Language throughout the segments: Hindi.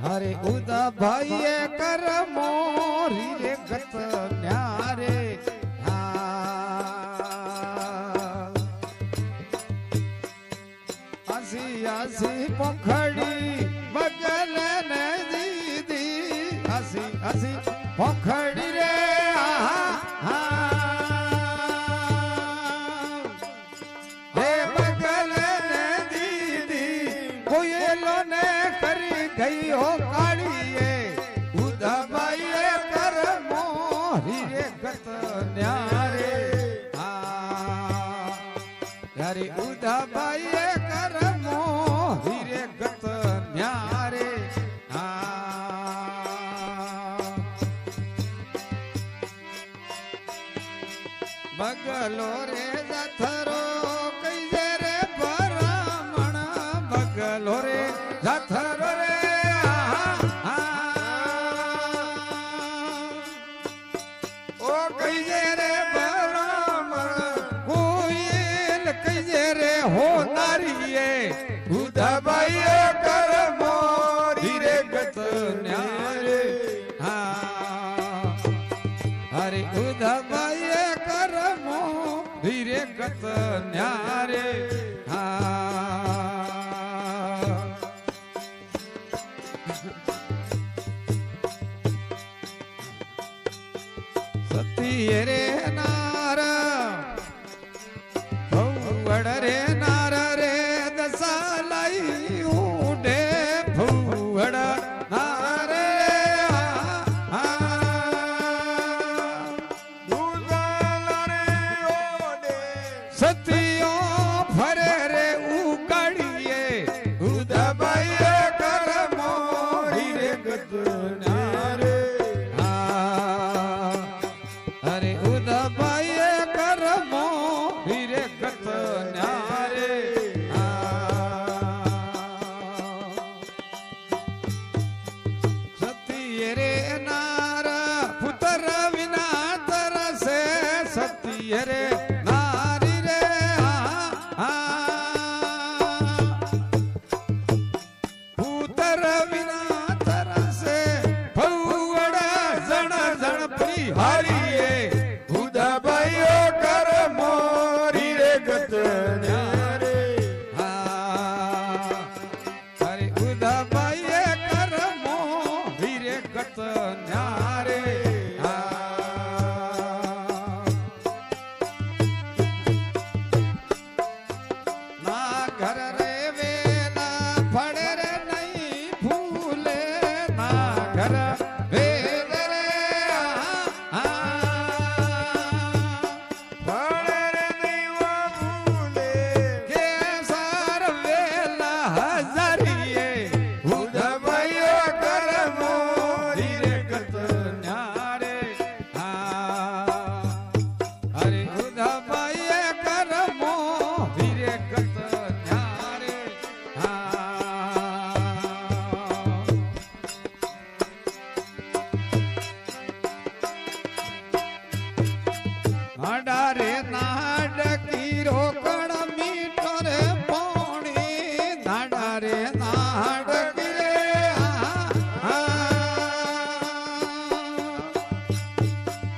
हरे उदा भाई कर मोरी रे गत न्यारे आसी आसी पोखड़ी बगल ने दीदी आसी आसी पोखड़ी रे हे बगल ने दीदी कोयलो ने करी गई हो कालिए उदा भाई कर मोरी रे गत न्यारे यारे उदा भाई कर मोरी रे गत न्यारे बगलो रे जाथरो कैसे रे ब्राह्मण बगलो रे जाथरो रे ओ कैसे रे ब्राह्मण कोयल कैसे रे हो नारिये उदा भाई कर मोरी रे गत न्यारे हरे उदा भाई कर मोरी रे गत न्यारे सती रे नार भौवड़ रे नार रे दसालाई उडे भौवड़ नार रे सतियों भरे रे उकड़िए उदा भाई कर मोरी रे गत न्यारे अरे उदा भाई कर मोरी रे गत न्यारे सती रे नार पुत्र विना तरसे सती रे नारी रे पुत्र विना तरसे भौवड़ जण जण परिहारिये उदा भाई कर मोरी रे गत न्यारे अरे उदा भाई कर मोरी रे गत न्यारे ना घर रे वेला फड़ रे नहीं भूले ना घर वेल रे फड़ रे नहीं वो भूले के सार वेला हजारिये उदा भाई कर मोरी रे गत न्यारे अरे उदा भाई कर मोरी रे गत न्यारे नाडारे नाडकी रोकण मीठो रे पाणी नाडारे नाडकी रे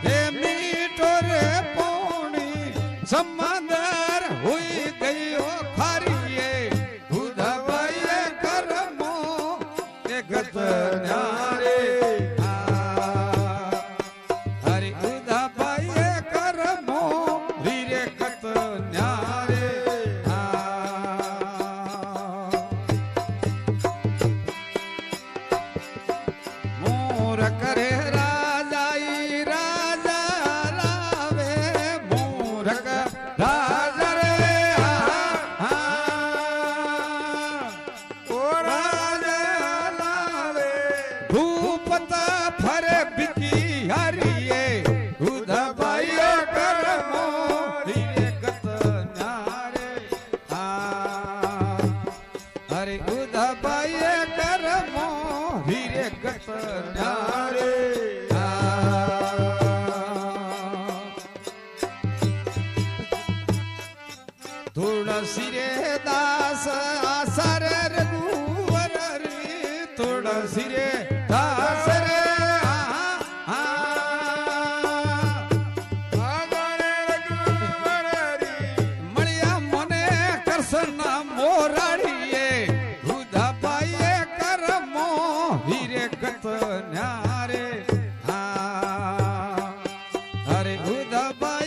हे मीठो रे पाणी समंदर हुई गई हो खारिये उदा भाई कर मोरी गत न्यारे हरे उदा भाई कर मोरी रे गत न्यारे मोर करे राजाई राजा लावे मोर राजा रे ओ राजा लावे भूपत फरे बिकी हरिये उदा भाई कर मोरी रे गत न्यारे अरे उदा भाई कर मोरी रे गत न्यारे तुलसी रे दास आसर रघुवर रे तुलसी रे દાસ રે મળ્યા મને કરસના મોરાડીએ રુધાબાઈએ કરમો હીરે ગત ન્યારે અરે રુધાબાઈ